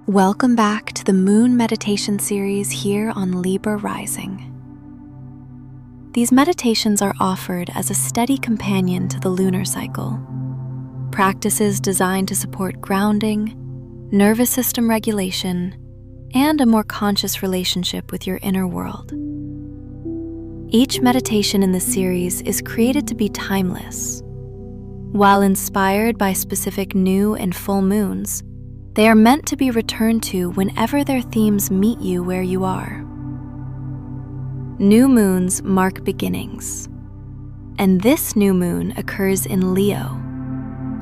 Welcome back to the Moon Meditation series here on Libra Rising. These meditations are offered as a steady companion to the lunar cycle. Practices designed to support grounding, nervous system regulation, and a more conscious relationship with your inner world. Each meditation in this series is created to be timeless. While inspired by specific new and full moons, they are meant to be returned to whenever their themes meet you where you are. New moons mark beginnings, and this new moon occurs in Leo,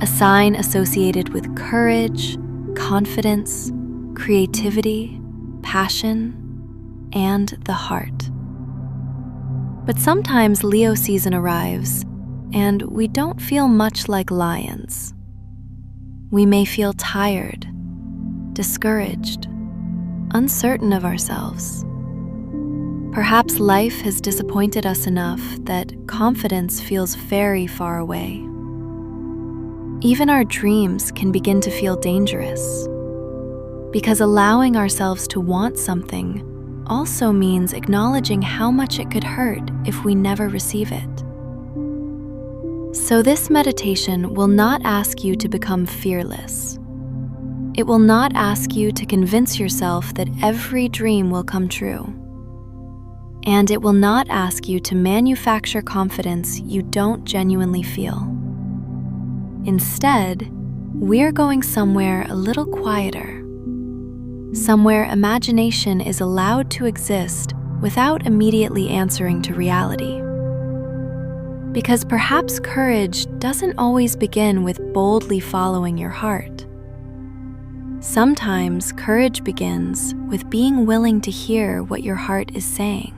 a sign associated with courage, confidence, creativity, passion, and the heart. But sometimes Leo season arrives, and we don't feel much like lions. We may feel tired, discouraged, uncertain of ourselves. Perhaps life has disappointed us enough that confidence feels very far away. Even our dreams can begin to feel dangerous, because allowing ourselves to want something also means acknowledging how much it could hurt if we never receive it. So this meditation will not ask you to become fearless. It will not ask you to convince yourself that every dream will come true. And it will not ask you to manufacture confidence you don't genuinely feel. Instead, we're going somewhere a little quieter, somewhere imagination is allowed to exist without immediately answering to reality. Because perhaps courage doesn't always begin with boldly following your heart. Sometimes courage begins with being willing to hear what your heart is saying.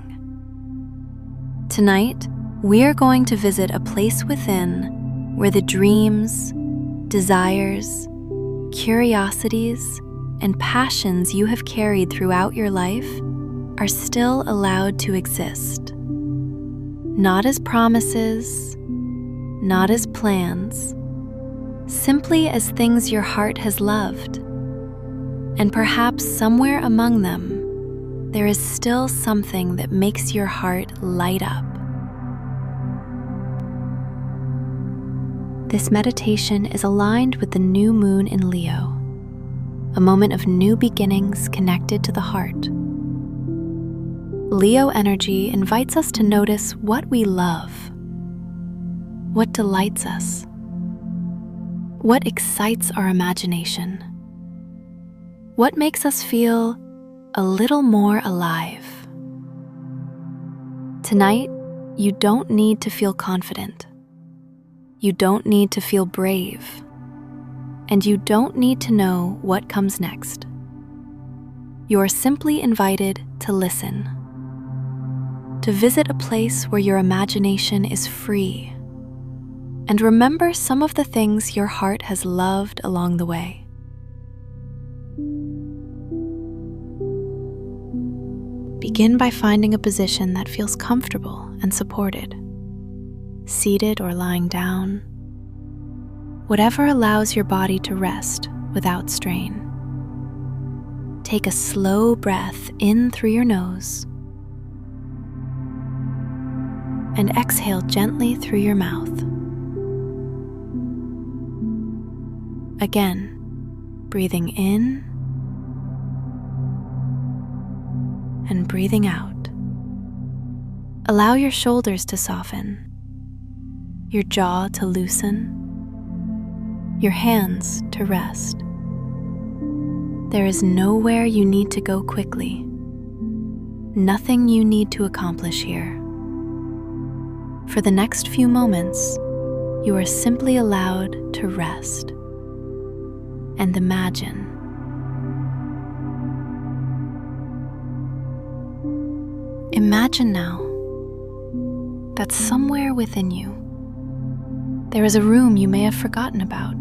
Tonight, we're going to visit a place within where the dreams, desires, curiosities, and passions you have carried throughout your life are still allowed to exist. Not as promises, not as plans, simply as things your heart has loved. And perhaps somewhere among them, there is still something that makes your heart light up. This meditation is aligned with the new moon in Leo, a moment of new beginnings connected to the heart. Leo energy invites us to notice what we love, what delights us, what excites our imagination, what makes us feel a little more alive. Tonight, you don't need to feel confident. You don't need to feel brave. And you don't need to know what comes next. You are simply invited to listen, to visit a place where your imagination is free, and remember some of the things your heart has loved along the way. Begin by finding a position that feels comfortable and supported, seated or lying down, whatever allows your body to rest without strain. Take a slow breath in through your nose and exhale gently through your mouth. Again, breathing in and breathing out. Allow your shoulders to soften, your jaw to loosen, your hands to rest. There is nowhere you need to go quickly, nothing you need to accomplish here. For the next few moments, you are simply allowed to rest and imagine. Imagine now that somewhere within you, there is a room you may have forgotten about,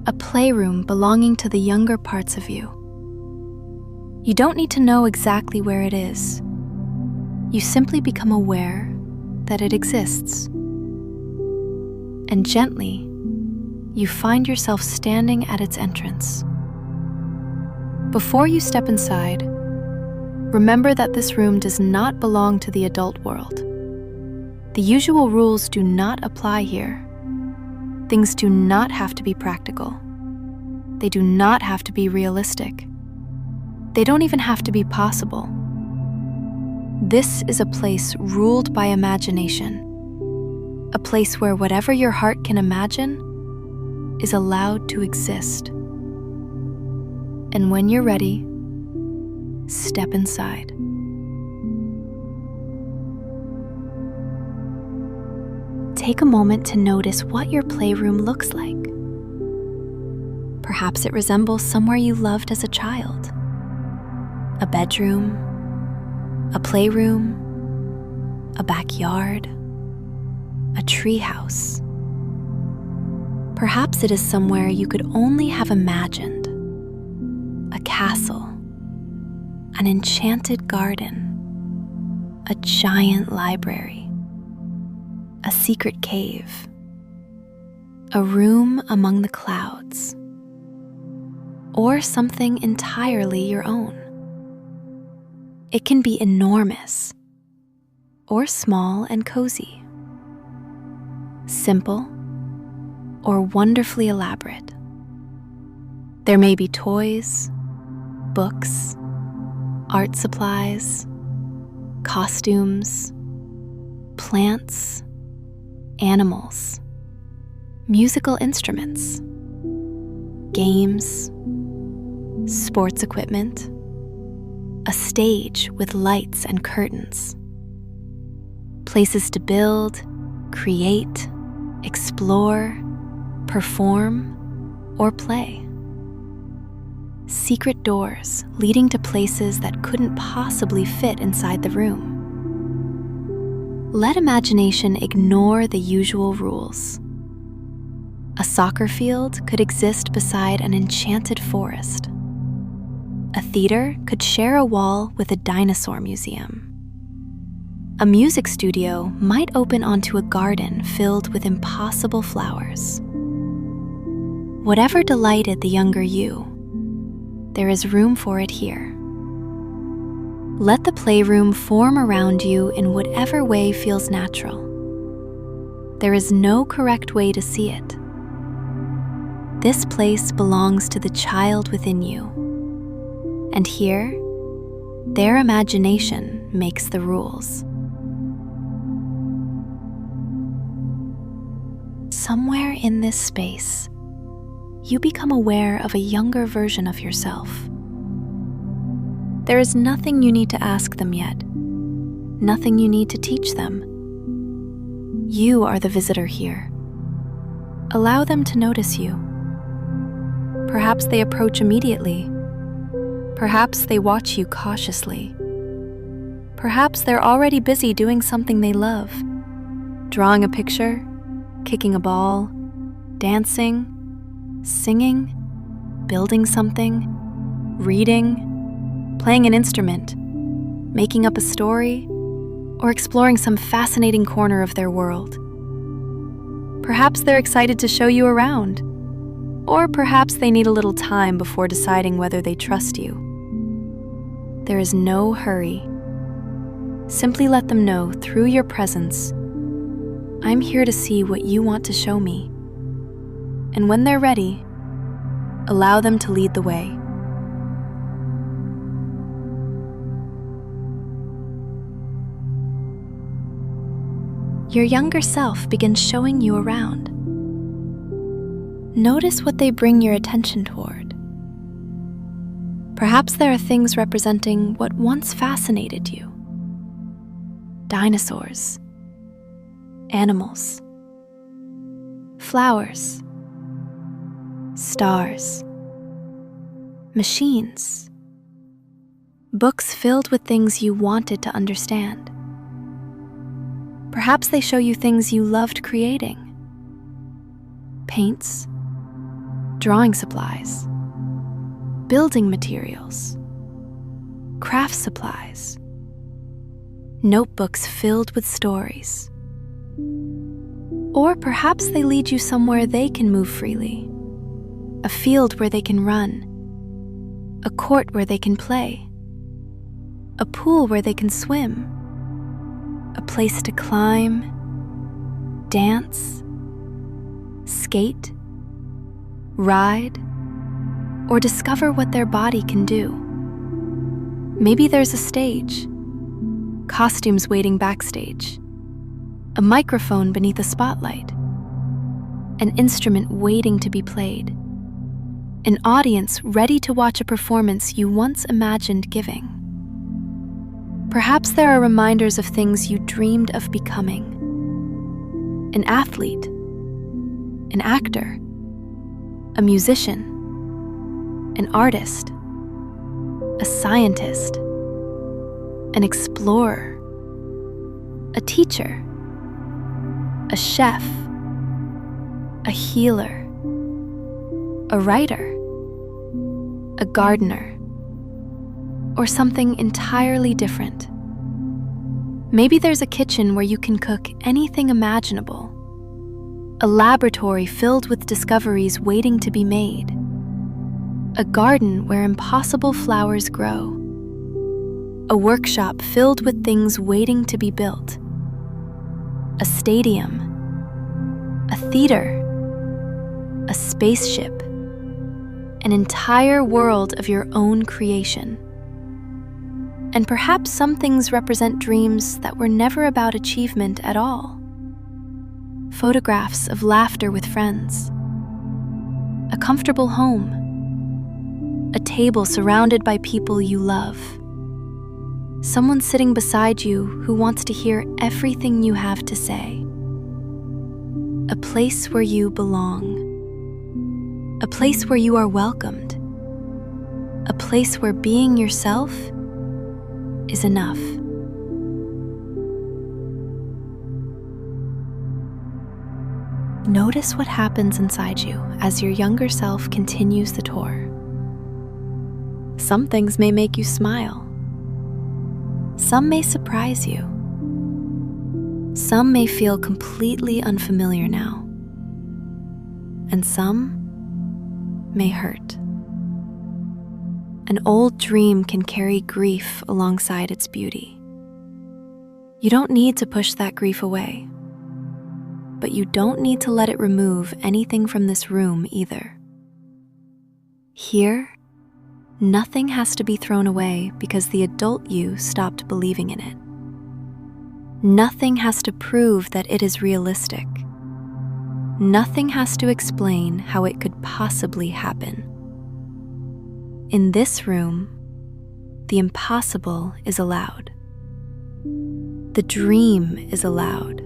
a playroom belonging to the younger parts of you. You don't need to know exactly where it is. You simply become aware that it exists. And gently, you find yourself standing at its entrance. Before you step inside, remember that this room does not belong to the adult world. The usual rules do not apply here. Things do not have to be practical. They do not have to be realistic. They don't even have to be possible. This is a place ruled by imagination, a place where whatever your heart can imagine is allowed to exist. And when you're ready, step inside. Take a moment to notice what your playroom looks like. Perhaps it resembles somewhere you loved as a child. A bedroom, a playroom, a backyard, a treehouse. Perhaps it is somewhere you could only have imagined. A castle, an enchanted garden, a giant library, a secret cave, a room among the clouds, or something entirely your own. It can be enormous or small and cozy, simple or wonderfully elaborate. There may be toys, books, art supplies, costumes, plants, animals, musical instruments, games, sports equipment, a stage with lights and curtains, places to build, create, explore, perform, or play. Secret doors leading to places that couldn't possibly fit inside the room. Let imagination ignore the usual rules. A soccer field could exist beside an enchanted forest. A theater could share a wall with a dinosaur museum. A music studio might open onto a garden filled with impossible flowers. Whatever delighted the younger you, there is room for it here. Let the playroom form around you in whatever way feels natural. There is no correct way to see it. This place belongs to the child within you. And here, their imagination makes the rules. Somewhere in this space, you become aware of a younger version of yourself. There is nothing you need to ask them yet, nothing you need to teach them. You are the visitor here. Allow them to notice you. Perhaps they approach immediately. Perhaps they watch you cautiously. Perhaps they're already busy doing something they love, drawing a picture, kicking a ball, dancing, singing, building something, reading, playing an instrument, making up a story, or exploring some fascinating corner of their world. Perhaps they're excited to show you around, or perhaps they need a little time before deciding whether they trust you. There is no hurry. Simply let them know through your presence, I'm here to see what you want to show me. And when they're ready, allow them to lead the way. Your younger self begins showing you around. Notice what they bring your attention toward. Perhaps there are things representing what once fascinated you. Dinosaurs, animals, flowers, stars, machines, books filled with things you wanted to understand. Perhaps they show you things you loved creating. Paints, drawing supplies, building materials, craft supplies, notebooks filled with stories. Or perhaps they lead you somewhere they can move freely, a field where they can run, a court where they can play, a pool where they can swim, a place to climb, dance, skate, ride, or discover what their body can do. Maybe there's a stage, costumes waiting backstage, a microphone beneath a spotlight, an instrument waiting to be played, an audience ready to watch a performance you once imagined giving. Perhaps there are reminders of things you dreamed of becoming: an athlete, an actor, a musician, an artist, a scientist, an explorer, a teacher, a chef, a healer, a writer, a gardener, or something entirely different. Maybe there's a kitchen where you can cook anything imaginable, a laboratory filled with discoveries waiting to be made, a garden where impossible flowers grow, a workshop filled with things waiting to be built, a stadium, a theater, a spaceship, an entire world of your own creation. And perhaps some things represent dreams that were never about achievement at all. Photographs of laughter with friends, a comfortable home, a table surrounded by people you love, someone sitting beside you who wants to hear everything you have to say, a place where you belong, a place where you are welcomed, a place where being yourself is enough. Notice what happens inside you as your younger self continues the tour. Some things may make you smile. Some may surprise you. Some may feel completely unfamiliar now. And some may hurt. An old dream can carry grief alongside its beauty. You don't need to push that grief away, but you don't need to let it remove anything from this room either. Here, nothing has to be thrown away because the adult you stopped believing in it. Nothing has to prove that it is realistic. Nothing has to explain how it could possibly happen. In this room, the impossible is allowed. The dream is allowed.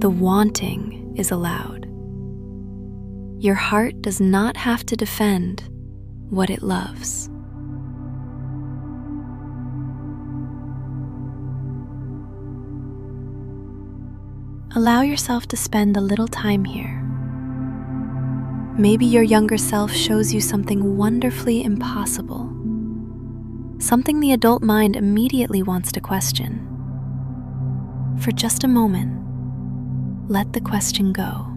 The wanting is allowed. Your heart does not have to defend what it loves. Allow yourself to spend a little time here. Maybe your younger self shows you something wonderfully impossible, something the adult mind immediately wants to question. For just a moment, let the question go.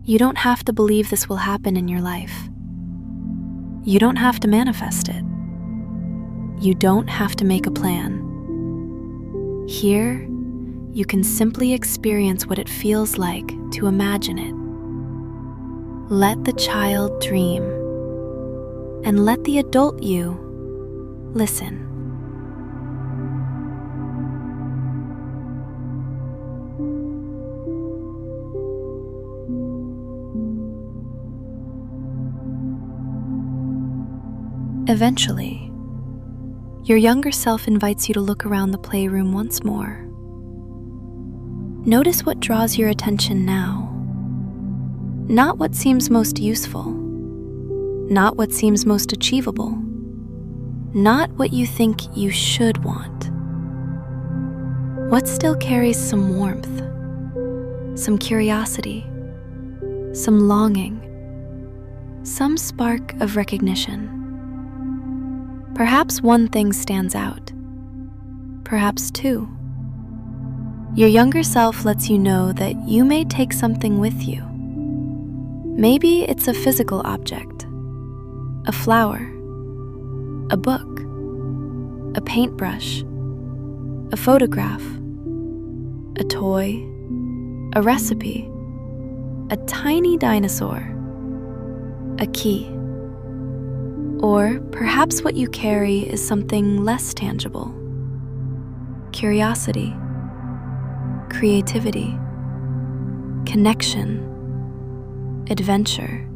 You don't have to believe this will happen in your life. You don't have to manifest it. You don't have to make a plan. Here, you can simply experience what it feels like to imagine it. Let the child dream, and let the adult you listen. Eventually, your younger self invites you to look around the playroom once more. Notice what draws your attention now. Not what seems most useful, not what seems most achievable, not what you think you should want. What still carries some warmth, some curiosity, some longing, some spark of recognition. Perhaps one thing stands out, perhaps two. Your younger self lets you know that you may take something with you. Maybe it's a physical object, a flower, a book, a paintbrush, a photograph, a toy, a recipe, a tiny dinosaur, a key. Or perhaps what you carry is something less tangible: curiosity, creativity, connection, adventure,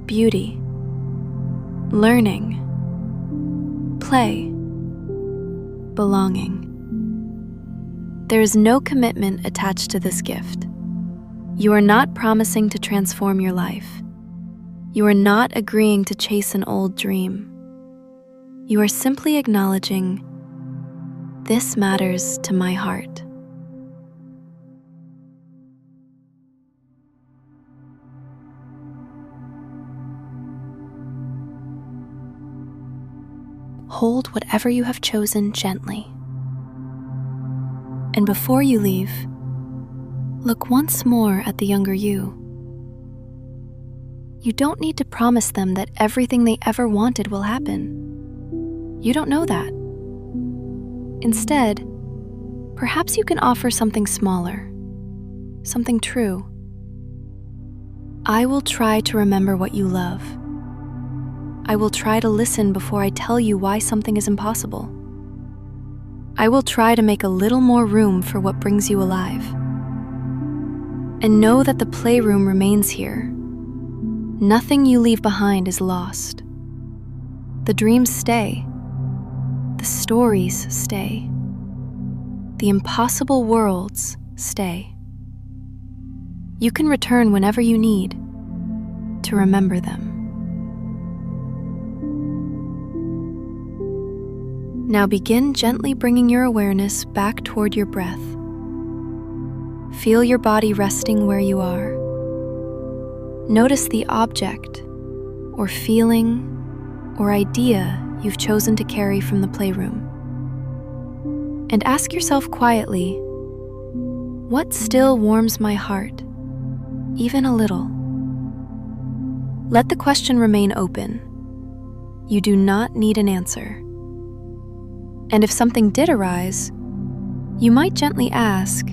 beauty, learning, play, belonging. There is no commitment attached to this gift. You are not promising to transform your life. You are not agreeing to chase an old dream. You are simply acknowledging, this matters to my heart. Hold whatever you have chosen gently. And before you leave, look once more at the younger you. You don't need to promise them that everything they ever wanted will happen. You don't know that. Instead, perhaps you can offer something smaller, something true. I will try to remember what you love. I will try to listen before I tell you why something is impossible. I will try to make a little more room for what brings you alive. And know that the playroom remains here. Nothing you leave behind is lost. The dreams stay. The stories stay. The impossible worlds stay. You can return whenever you need to remember them. Now begin gently bringing your awareness back toward your breath. Feel your body resting where you are. Notice the object, or feeling, or idea you've chosen to carry from the playroom. And ask yourself quietly, what still warms my heart, even a little? Let the question remain open. You do not need an answer. And if something did arise, you might gently ask,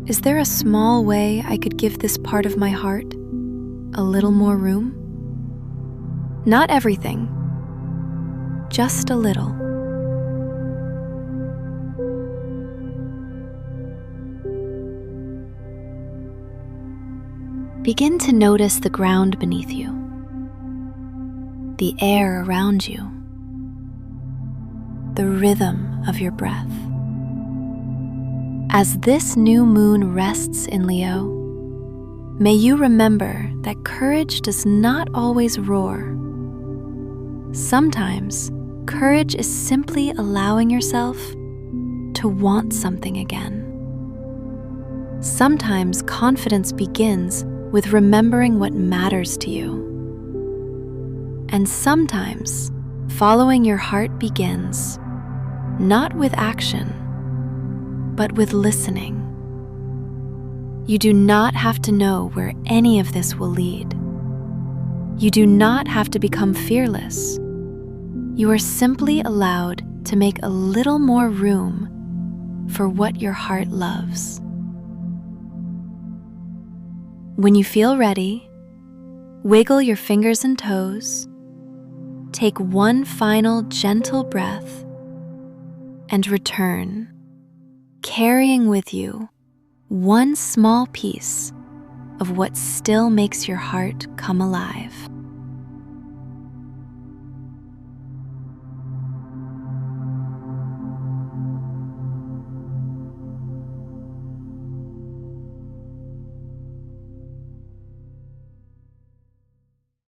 is there a small way I could give this part of my heart a little more room? Not everything, just a little. Begin to notice the ground beneath you, the air around you, the rhythm of your breath. As this new moon rests in Leo, may you remember that courage does not always roar. Sometimes, courage is simply allowing yourself to want something again. Sometimes confidence begins with remembering what matters to you. And sometimes, following your heart begins not with action, but with listening. You do not have to know where any of this will lead. You do not have to become fearless. You are simply allowed to make a little more room for what your heart loves. When you feel ready, wiggle your fingers and toes, take one final gentle breath, and return, carrying with you one small piece of what still makes your heart come alive.